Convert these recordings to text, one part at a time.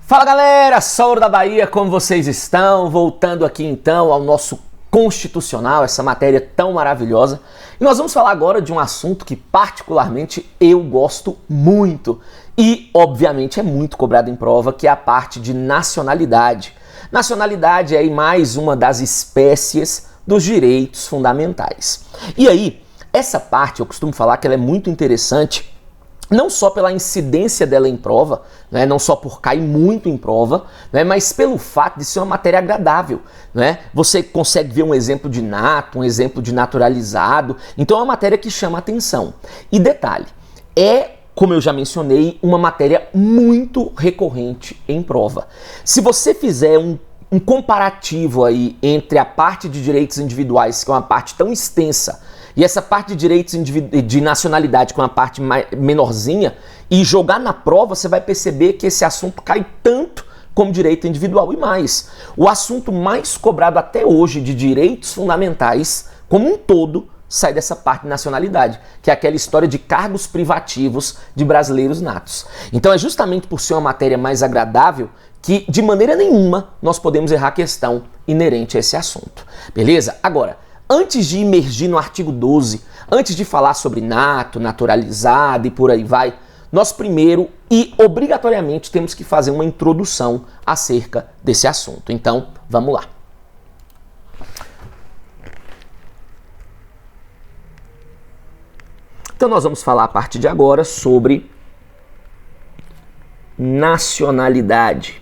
Fala galera, Sauro da Bahia, como vocês estão? Voltando aqui então ao nosso Constitucional, essa matéria tão maravilhosa. E nós vamos falar agora de um assunto que particularmente eu gosto muito e obviamente é muito cobrado em prova, que é a parte de nacionalidade. Nacionalidade é aí mais uma das espécies dos direitos fundamentais. E aí, essa parte eu costumo falar que ela é muito interessante, não só pela incidência dela em prova, né, não só por cair muito em prova, né, mas pelo fato de ser uma matéria agradável. Né? Você consegue ver um exemplo de nato, um exemplo de naturalizado, então é uma matéria que chama atenção. E detalhe, como eu já mencionei, uma matéria muito recorrente em prova. Se você fizer um comparativo aí entre a parte de direitos individuais, que é uma parte tão extensa, e essa parte de direitos de nacionalidade, com uma parte menorzinha, e jogar na prova, você vai perceber que esse assunto cai tanto como direito individual e mais. O assunto mais cobrado até hoje de direitos fundamentais, como um todo, sai dessa parte de nacionalidade, que é aquela história de cargos privativos de brasileiros natos. Então é justamente por ser uma matéria mais agradável que, de maneira nenhuma, nós podemos errar a questão inerente a esse assunto. Beleza? Agora, antes de imergir no artigo 12, antes de falar sobre nato, naturalizado e por aí vai, nós primeiro e obrigatoriamente temos que fazer uma introdução acerca desse assunto. Então, vamos lá. Então nós vamos falar a partir de agora sobre nacionalidade.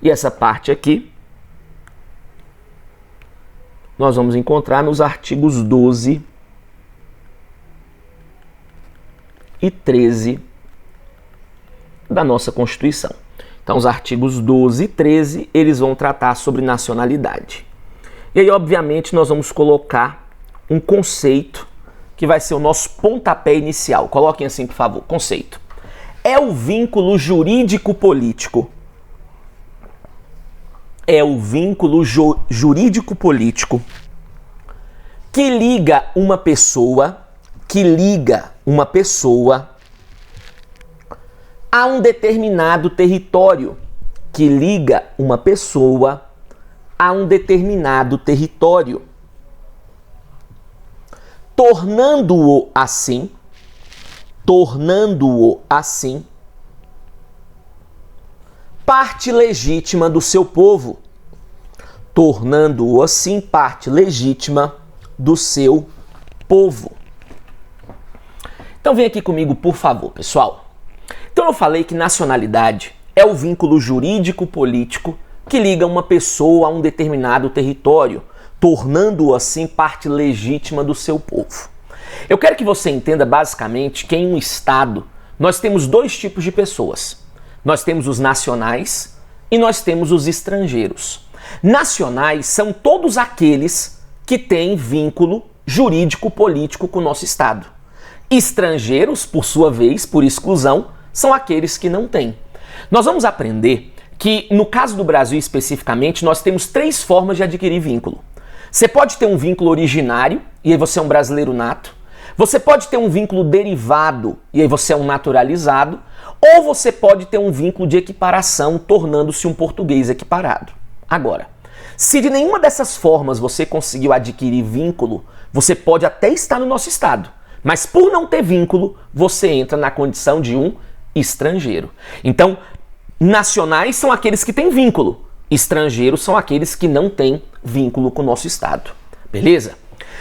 E essa parte aqui nós vamos encontrar nos artigos 12 e 13 da nossa Constituição. Então, os artigos 12 e 13, eles vão tratar sobre nacionalidade. E aí, obviamente, nós vamos colocar um conceito que vai ser o nosso pontapé inicial. Coloquem assim, por favor, conceito. É o vínculo jurídico-político. É o vínculo jurídico-político que liga uma pessoa a um determinado território, tornando-o assim, parte legítima do seu povo. Tornando-o assim parte legítima do seu povo. Então vem aqui comigo, por favor, pessoal. Então eu falei que nacionalidade é o vínculo jurídico-político que liga uma pessoa a um determinado território, tornando-o assim parte legítima do seu povo. Eu quero que você entenda basicamente que em um estado nós temos dois tipos de pessoas. Nós temos os nacionais e nós temos os estrangeiros. Nacionais são todos aqueles que têm vínculo jurídico-político com o nosso estado. Estrangeiros, por sua vez, por exclusão, são aqueles que não têm. Nós vamos aprender que, no caso do Brasil especificamente, nós temos três formas de adquirir vínculo. Você pode ter um vínculo originário, e aí você é um brasileiro nato. Você pode ter um vínculo derivado, e aí você é um naturalizado. Ou você pode ter um vínculo de equiparação, tornando-se um português equiparado. Agora, se de nenhuma dessas formas você conseguiu adquirir vínculo, você pode até estar no nosso estado, mas por não ter vínculo, você entra na condição de um estrangeiro. Então, nacionais são aqueles que têm vínculo, estrangeiros são aqueles que não têm vínculo com o nosso estado. Beleza?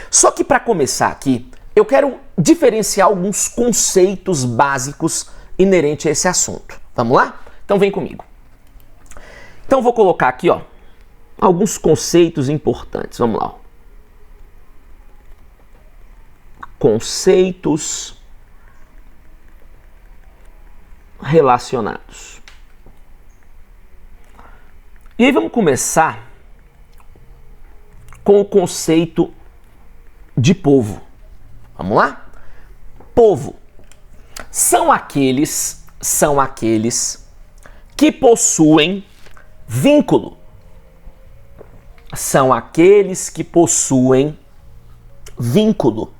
Só que para começar aqui, eu quero diferenciar alguns conceitos básicos inerentes a esse assunto. Vamos lá? Então vem comigo. Então vou colocar aqui, ó, alguns conceitos importantes. Vamos lá. Conceitos relacionados. E aí vamos começar com o conceito de povo. Vamos lá? Povo são aqueles que possuem vínculo. São aqueles que possuem vínculo.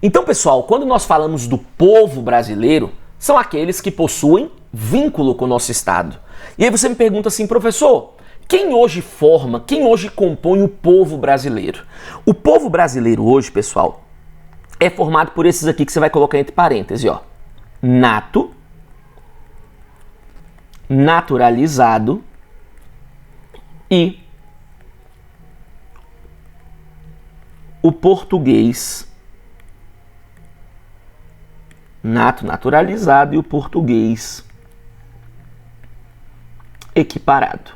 Então, pessoal, quando nós falamos do povo brasileiro, são aqueles que possuem vínculo com o nosso Estado. E aí você me pergunta assim, professor, quem hoje forma, quem hoje compõe o povo brasileiro? O povo brasileiro hoje, pessoal, é formado por esses aqui que você vai colocar entre parênteses, ó. Nato, naturalizado e o português. Nato, naturalizado e o português equiparado.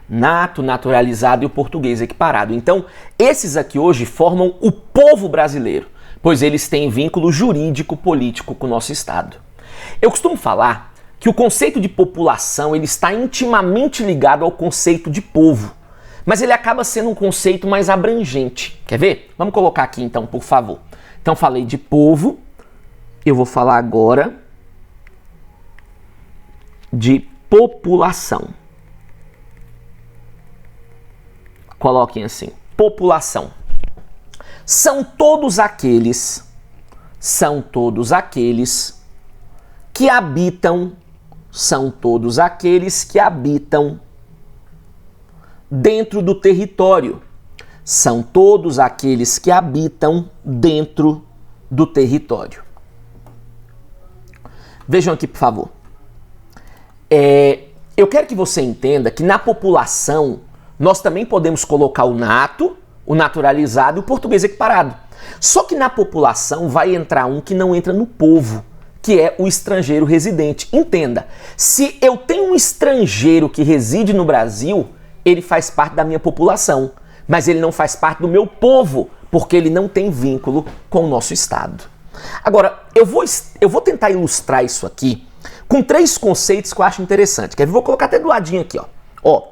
Nato, naturalizado e o português equiparado. Então, esses aqui hoje formam o povo brasileiro, pois eles têm vínculo jurídico político com o nosso Estado. Eu costumo falar que o conceito de população ele está intimamente ligado ao conceito de povo, mas ele acaba sendo um conceito mais abrangente. Quer ver? Vamos colocar aqui então, por favor. Então, falei de povo, eu vou falar agora de população. Coloquem assim, população. São todos aqueles que habitam dentro do território. São todos aqueles que habitam dentro do território. Vejam aqui, por favor. Eu quero que você entenda que na população nós também podemos colocar o nato, o naturalizado e o português equiparado. Só que na população vai entrar um que não entra no povo, que é o estrangeiro residente. Entenda, se eu tenho um estrangeiro que reside no Brasil, ele faz parte da minha população, mas ele não faz parte do meu povo, porque ele não tem vínculo com o nosso Estado. Agora, eu vou tentar ilustrar isso aqui com 3 conceitos que eu acho interessante. Quer ver? Vou colocar até do ladinho aqui, ó.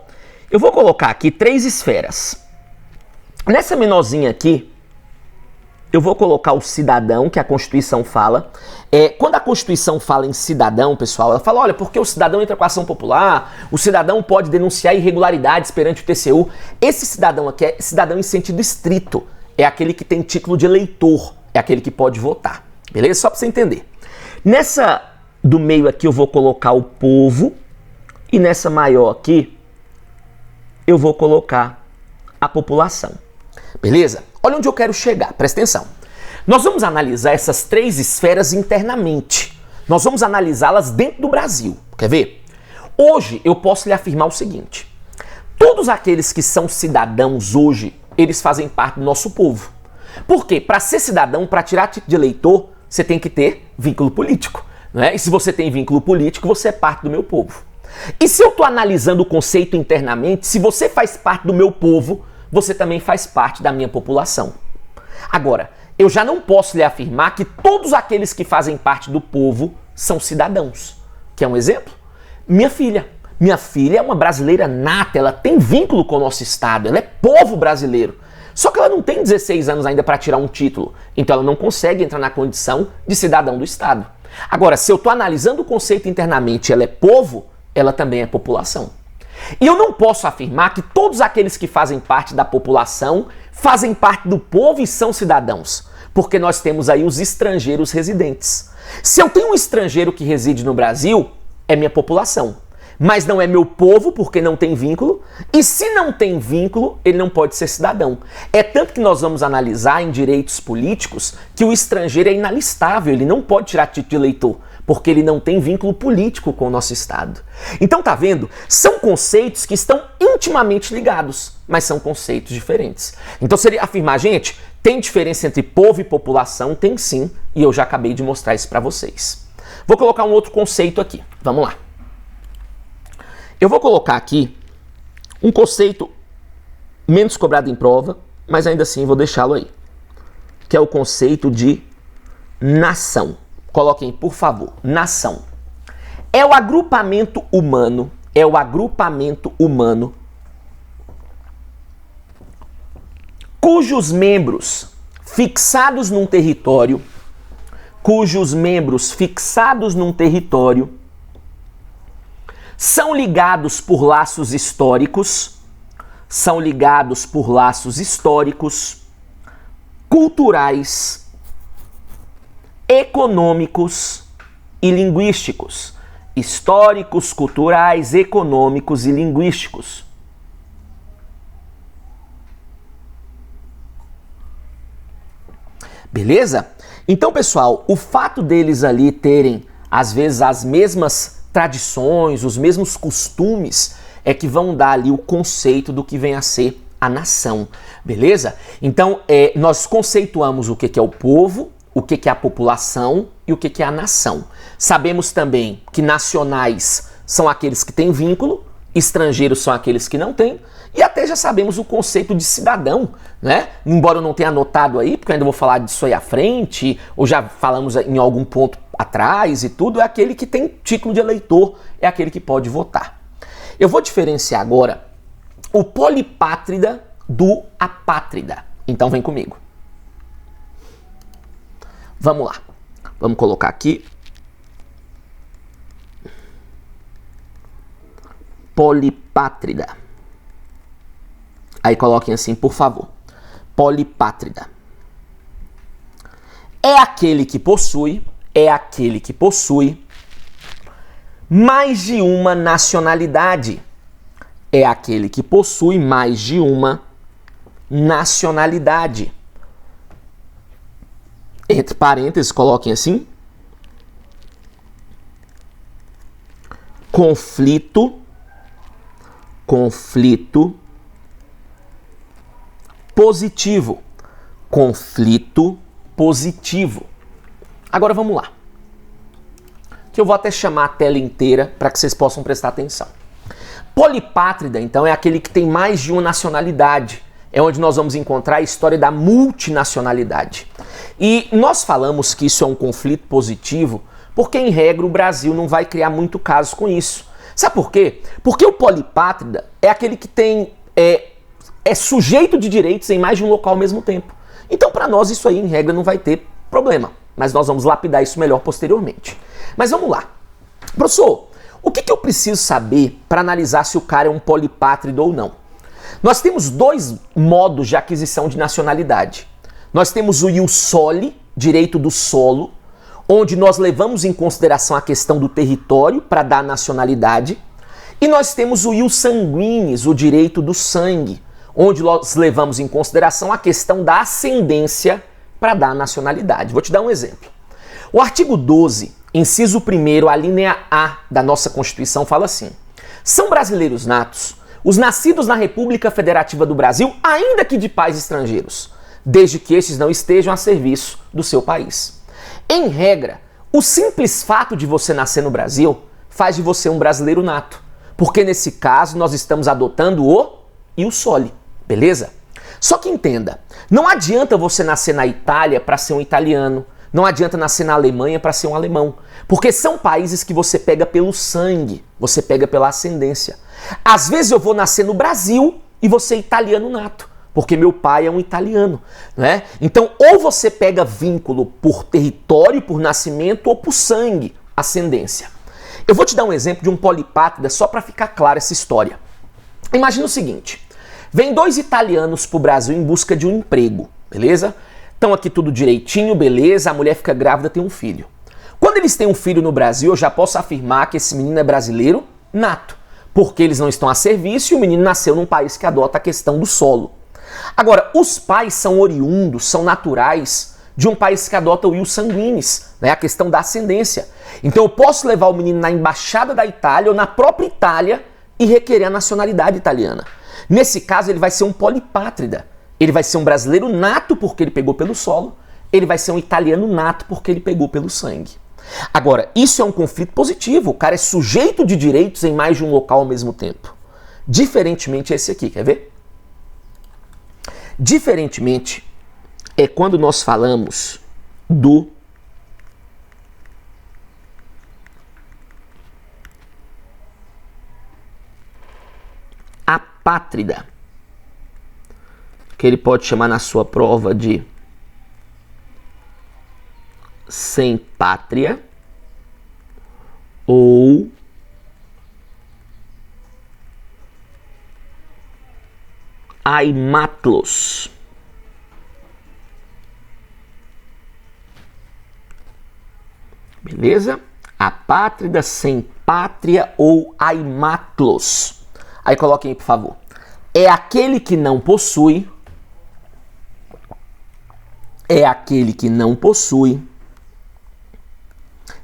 Eu vou colocar aqui 3 esferas. Nessa menorzinha aqui, eu vou colocar o cidadão, que a Constituição fala. Quando a Constituição fala em cidadão, pessoal, ela fala, olha, porque o cidadão entra com a ação popular, o cidadão pode denunciar irregularidades perante o TCU. Esse cidadão aqui é cidadão em sentido estrito. É aquele que tem título de eleitor, é aquele que pode votar. Beleza? Só para você entender. Nessa do meio aqui eu vou colocar o povo e nessa maior aqui eu vou colocar a população. Beleza? Olha onde eu quero chegar, presta atenção. Nós vamos analisar essas 3 esferas internamente. Nós vamos analisá-las dentro do Brasil. Quer ver? Hoje eu posso lhe afirmar o seguinte. Todos aqueles que são cidadãos hoje, eles fazem parte do nosso povo. Por quê? Para ser cidadão, para tirar título de eleitor, você tem que ter vínculo político. Não é? E se você tem vínculo político, você é parte do meu povo. E se eu estou analisando o conceito internamente, se você faz parte do meu povo, você também faz parte da minha população. Agora, eu já não posso lhe afirmar que todos aqueles que fazem parte do povo são cidadãos. Quer um exemplo? Minha filha. Minha filha é uma brasileira nata, ela tem vínculo com o nosso Estado, ela é povo brasileiro. Só que ela não tem 16 anos ainda para tirar um título, então ela não consegue entrar na condição de cidadão do Estado. Agora, se eu estou analisando o conceito internamente, ela é povo, ela também é população. E eu não posso afirmar que todos aqueles que fazem parte da população fazem parte do povo e são cidadãos, porque nós temos aí os estrangeiros residentes. Se eu tenho um estrangeiro que reside no Brasil, é minha população, mas não é meu povo porque não tem vínculo, e se não tem vínculo, ele não pode ser cidadão. É tanto que nós vamos analisar em direitos políticos que o estrangeiro é inalistável, ele não pode tirar título de eleitor, porque ele não tem vínculo político com o nosso Estado. Então, tá vendo? São conceitos que estão intimamente ligados, mas são conceitos diferentes. Então, seria afirmar, gente, tem diferença entre povo e população? Tem sim, e eu já acabei de mostrar isso para vocês. Vou colocar um outro conceito aqui. Vamos lá. Eu vou colocar aqui um conceito menos cobrado em prova, mas ainda assim vou deixá-lo aí, que é o conceito de nação. Coloquem, por favor, nação. É o agrupamento humano, cujos membros fixados num território, são ligados por laços históricos, culturais, econômicos e linguísticos. Históricos, culturais, econômicos e linguísticos. Beleza? Então, pessoal, o fato deles ali terem, às vezes, as mesmas tradições, os mesmos costumes, é que vão dar ali o conceito do que vem a ser a nação. Beleza? Então, nós conceituamos o que é o povo, o que é a população e o que é a nação. Sabemos também que nacionais são aqueles que têm vínculo, estrangeiros são aqueles que não têm, e até já sabemos o conceito de cidadão, né? Embora eu não tenha anotado aí, porque eu ainda vou falar disso aí à frente, ou já falamos em algum ponto atrás e tudo, é aquele que tem título de eleitor, é aquele que pode votar. Eu vou diferenciar agora o polipátrida do apátrida. Então vem comigo. Vamos lá. Vamos colocar aqui. Polipátrida. Aí coloquem assim, por favor. Polipátrida. É aquele que possui mais de uma nacionalidade. É aquele que possui mais de uma nacionalidade. Entre parênteses, coloquem assim. Conflito positivo. Conflito positivo. Agora vamos lá. Que eu vou até chamar a tela inteira para que vocês possam prestar atenção. Polipátrida, então, é aquele que tem mais de uma nacionalidade. É onde nós vamos encontrar a história da multinacionalidade. E nós falamos que isso é um conflito positivo porque, em regra, o Brasil não vai criar muito caso com isso. Sabe por quê? Porque o polipátrida é aquele que tem é sujeito de direitos em mais de um local ao mesmo tempo. Então, para nós, isso aí, em regra, não vai ter problema. Mas nós vamos lapidar isso melhor posteriormente. Mas vamos lá. Professor, o que eu preciso saber para analisar se o cara é um polipátrido ou não? Nós temos dois modos de aquisição de nacionalidade. Nós temos o ius soli, direito do solo, onde nós levamos em consideração a questão do território para dar nacionalidade. E nós temos o ius sanguinis, o direito do sangue, onde nós levamos em consideração a questão da ascendência para dar nacionalidade. Vou te dar um exemplo. O artigo 12, inciso 1º, a linha A da nossa Constituição fala assim: são brasileiros natos os nascidos na República Federativa do Brasil, ainda que de pais estrangeiros, desde que estes não estejam a serviço do seu país. Em regra, o simples fato de você nascer no Brasil faz de você um brasileiro nato, porque nesse caso nós estamos adotando o ius soli, beleza? Só que entenda, não adianta você nascer na Itália para ser um italiano, não adianta nascer na Alemanha para ser um alemão, porque são países que você pega pelo sangue, você pega pela ascendência. Às vezes eu vou nascer no Brasil e você é italiano nato, porque meu pai é um italiano, né? Então, ou você pega vínculo por território, por nascimento, ou por sangue, ascendência. Eu vou te dar um exemplo de um polipátrida só para ficar clara essa história. Imagina o seguinte, vem dois italianos pro Brasil em busca de um emprego, beleza? Estão aqui tudo direitinho, beleza, a mulher fica grávida, tem um filho. Quando eles têm um filho no Brasil, eu já posso afirmar que esse menino é brasileiro nato, porque eles não estão a serviço e o menino nasceu num país que adota a questão do solo. Agora, os pais são oriundos, são naturais de um país que adota o ius sanguinis, né, a questão da ascendência. Então eu posso levar o menino na embaixada da Itália ou na própria Itália e requerer a nacionalidade italiana. Nesse caso, ele vai ser um polipátrida. Ele vai ser um brasileiro nato porque ele pegou pelo solo, ele vai ser um italiano nato porque ele pegou pelo sangue. Agora, isso é um conflito positivo, o cara é sujeito de direitos em mais de um local ao mesmo tempo. Diferentemente esse aqui, quer ver? Diferentemente é quando nós falamos do apátrida, que ele pode chamar na sua prova de sem pátria ou aimatlos. Beleza? Apátrida, sem pátria ou aimaklos. Aí coloquem aí, por favor. É aquele que não possui. É aquele que não possui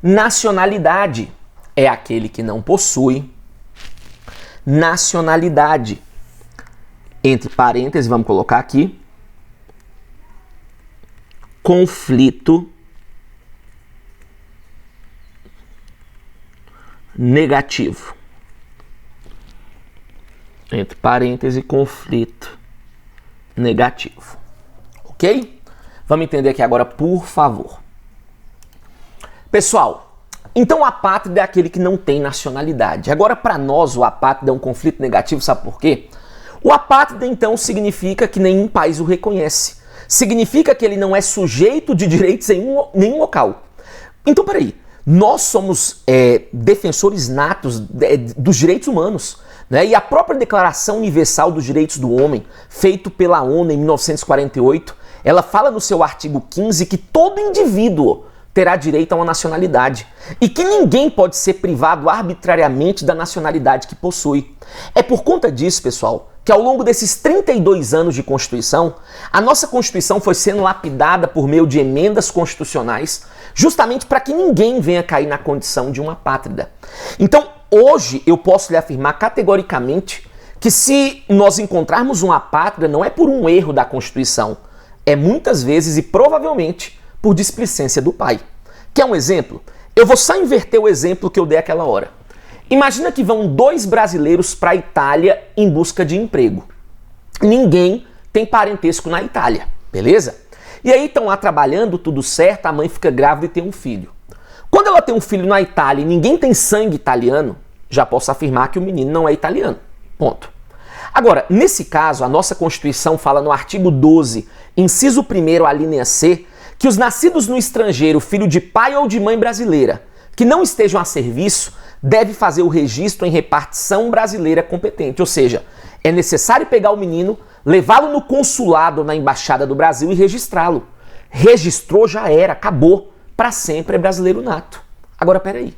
nacionalidade. É aquele que não possui nacionalidade. Entre parênteses, vamos colocar aqui. Conflito negativo. Entre parênteses, conflito negativo. Ok? Vamos entender aqui agora, por favor. Pessoal, então o apátrida é aquele que não tem nacionalidade. Agora, para nós, o apátrida é um conflito negativo, sabe por quê? O apátrida, então, significa que nenhum país o reconhece. Significa que ele não é sujeito de direitos em nenhum local. Então, peraí. Nós somos defensores natos dos direitos humanos, né? E a própria Declaração Universal dos Direitos do Homem, feita pela ONU em 1948, ela fala no seu artigo 15 que todo indivíduo terá direito a uma nacionalidade e que ninguém pode ser privado arbitrariamente da nacionalidade que possui. É por conta disso, pessoal, que ao longo desses 32 anos de Constituição, a nossa Constituição foi sendo lapidada por meio de emendas constitucionais, justamente para que ninguém venha cair na condição de uma apátrida. Então, hoje eu posso lhe afirmar categoricamente que se nós encontrarmos uma apátrida, não é por um erro da Constituição, é muitas vezes e provavelmente por displicência do pai. Quer um exemplo? Eu vou só inverter o exemplo que eu dei aquela hora. Imagina que vão 2 brasileiros para a Itália em busca de emprego. Ninguém tem parentesco na Itália, beleza? E aí estão lá trabalhando, tudo certo, a mãe fica grávida e tem um filho. Quando ela tem um filho na Itália e ninguém tem sangue italiano, já posso afirmar que o menino não é italiano. Ponto. Agora, nesse caso, a nossa Constituição fala no artigo 12, inciso 1º, a linha C, que os nascidos no estrangeiro, filho de pai ou de mãe brasileira, que não estejam a serviço, deve fazer o registro em repartição brasileira competente. Ou seja, é necessário pegar o menino, levá-lo no consulado ou na embaixada do Brasil e registrá-lo. Registrou, já era, acabou. Para sempre é brasileiro nato. Agora, peraí.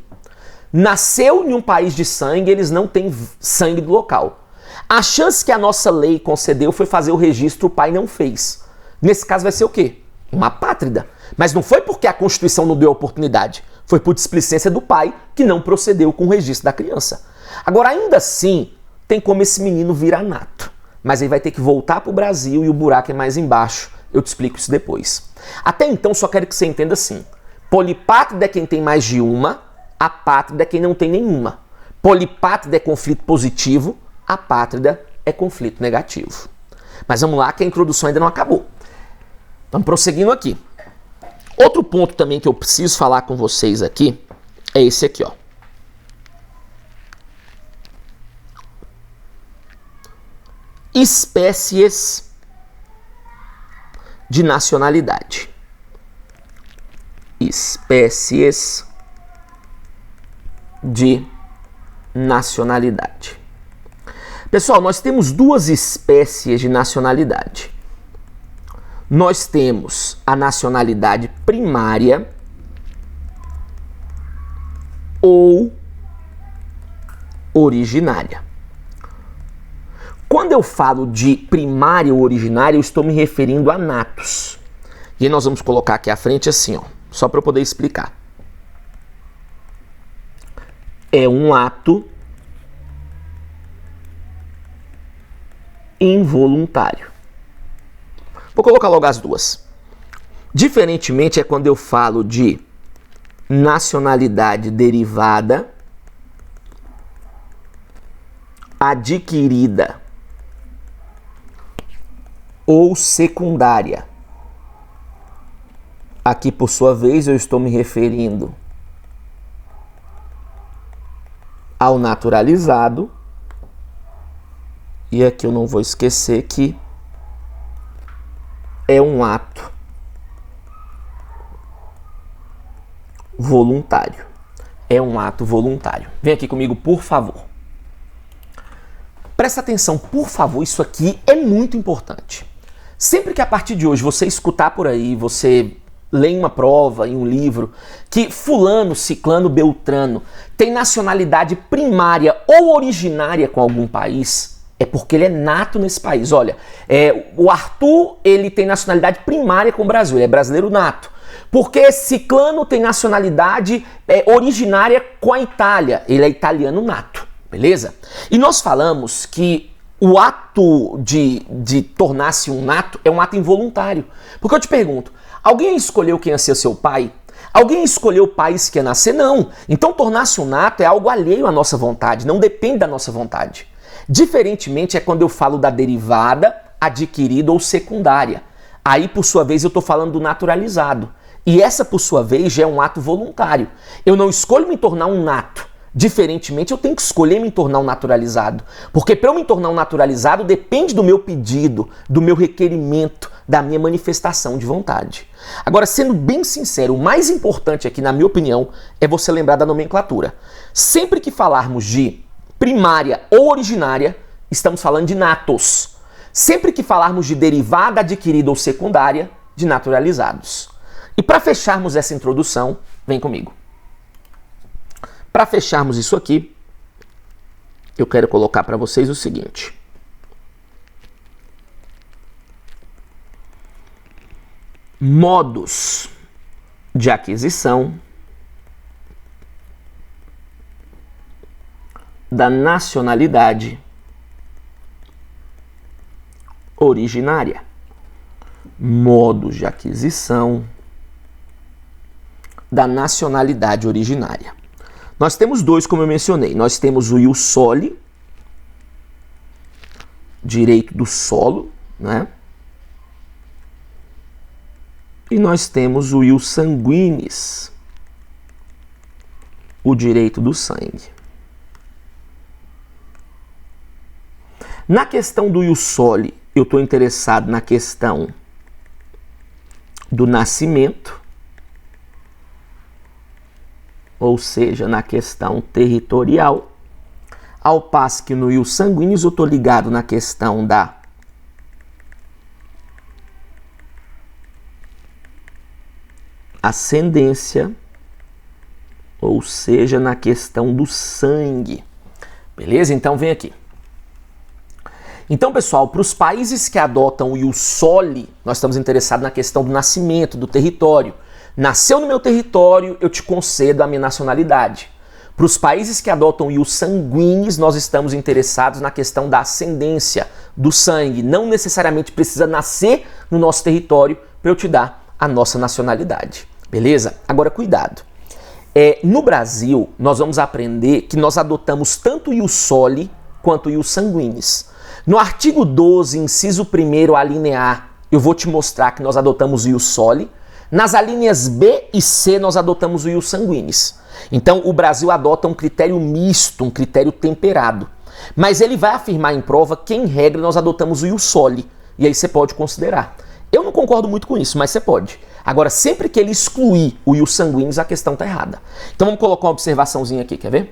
Nasceu em um país de sangue, eles não têm sangue do local. A chance que a nossa lei concedeu foi fazer o registro, o pai não fez. Nesse caso vai ser o quê? Uma apátrida. Mas não foi porque a Constituição não deu a oportunidade. Foi por displicência do pai que não procedeu com o registro da criança. Agora, ainda assim, tem como esse menino virar nato. Mas aí vai ter que voltar para o Brasil e o buraco é mais embaixo. Eu te explico isso depois. Até então, só quero que você entenda assim. Polipátrida é quem tem mais de uma, apátrida é quem não tem nenhuma. Polipátrida é conflito positivo, apátrida é conflito negativo. Mas vamos lá que a introdução ainda não acabou. Estamos prosseguindo aqui. Outro ponto também que eu preciso falar com vocês aqui é esse aqui, ó. Espécies de nacionalidade. Espécies de nacionalidade. Pessoal, nós temos 2 espécies de nacionalidade. Nós temos a nacionalidade primária ou originária. Quando eu falo de primária ou originária, eu estou me referindo a natos. E aí nós vamos colocar aqui à frente assim, ó, só para eu poder explicar. É um ato involuntário. Vou colocar logo as duas. Diferentemente é quando eu falo de nacionalidade derivada, adquirida ou secundária. Aqui, por sua vez, eu estou me referindo ao naturalizado. E aqui eu não vou esquecer que é um ato voluntário. É um ato voluntário. Vem aqui comigo, por favor. Presta atenção, por favor, isso aqui é muito importante. Sempre que a partir de hoje você escutar por aí, você lê em uma prova, em um livro, que fulano, ciclano, beltrano tem nacionalidade primária ou originária com algum país, é porque ele é nato nesse país. Olha, o Arthur, ele tem nacionalidade primária com o Brasil, ele é brasileiro nato. Porque ciclano tem nacionalidade originária com a Itália, ele é italiano nato, beleza? E nós falamos que o ato de tornar-se um nato é um ato involuntário. Porque eu te pergunto, alguém escolheu quem ia ser seu pai? Alguém escolheu o país que ia nascer? Não. Então tornar-se um nato é algo alheio à nossa vontade, não depende da nossa vontade. Diferentemente é quando eu falo da derivada, adquirida ou secundária. Aí, por sua vez, eu estou falando do naturalizado. E essa, por sua vez, já é um ato voluntário. Eu não escolho me tornar um nato. Diferentemente, eu tenho que escolher me tornar um naturalizado. Porque para eu me tornar um naturalizado depende do meu pedido, do meu requerimento, da minha manifestação de vontade. Agora, sendo bem sincero, o mais importante aqui, na minha opinião, é você lembrar da nomenclatura. Sempre que falarmos de primária ou originária, estamos falando de natos. Sempre que falarmos de derivada, adquirida ou secundária, de naturalizados. E para fecharmos essa introdução, vem comigo. Para fecharmos isso aqui, eu quero colocar para vocês o seguinte. Modos de aquisição da nacionalidade originária. Modos de aquisição da nacionalidade originária. Nós temos dois, como eu mencionei. Nós temos o ius soli, direito do solo, né? E nós temos o ius sanguinis, o direito do sangue. Na questão do ius soli, eu estou interessado na questão do nascimento, ou seja, na questão territorial, ao passo que no ius sanguinis eu estou ligado na questão da ascendência, ou seja, na questão do sangue. Beleza? Então vem aqui. Então, pessoal, para os países que adotam o ius soli, nós estamos interessados na questão do nascimento, do território. Nasceu no meu território, eu te concedo a minha nacionalidade. Para os países que adotam o ius sanguinis, nós estamos interessados na questão da ascendência, do sangue. Não necessariamente precisa nascer no nosso território para eu te dar a nossa nacionalidade. Beleza? Agora, cuidado. No Brasil, nós vamos aprender que nós adotamos tanto o ius soli quanto o ius sanguinis. No artigo 12, inciso 1º, a linha A, eu vou te mostrar que nós adotamos o ius soli. Nas alíneas B e C, nós adotamos o ius sanguinis. Então, o Brasil adota um critério misto, um critério temperado. Mas ele vai afirmar em prova que, em regra, nós adotamos o ius soli. E aí você pode considerar. Eu não concordo muito com isso, mas você pode. Agora, sempre que ele excluir o ius sanguinis, a questão está errada. Então, vamos colocar uma observaçãozinha aqui, quer ver?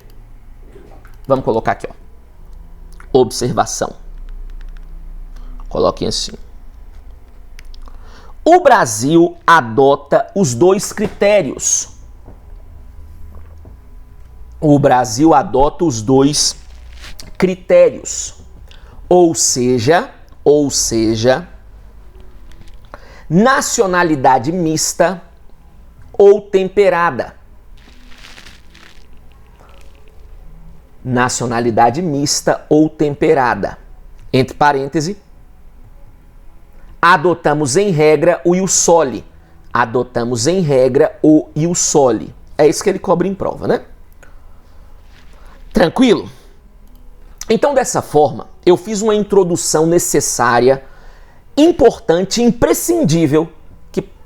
Vamos colocar aqui, ó. Observação. Coloquem assim. O Brasil adota os dois critérios. O Brasil adota os dois critérios. Ou seja, nacionalidade mista ou temperada. Nacionalidade mista ou temperada. Entre parênteses, adotamos em regra o ius soli. Adotamos em regra o ius soli. É isso que ele cobra em prova, né? Tranquilo? Então, dessa forma, eu fiz uma introdução necessária, importante, imprescindível,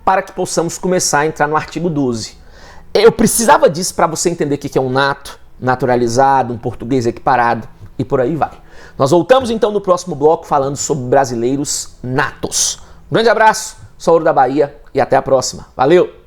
para que possamos começar a entrar no artigo 12. Eu precisava disso para você entender o que é um nato, naturalizado, um português equiparado e por aí vai. Nós voltamos então no próximo bloco falando sobre brasileiros natos. Um grande abraço, sou Ouro da Bahia e até a próxima. Valeu!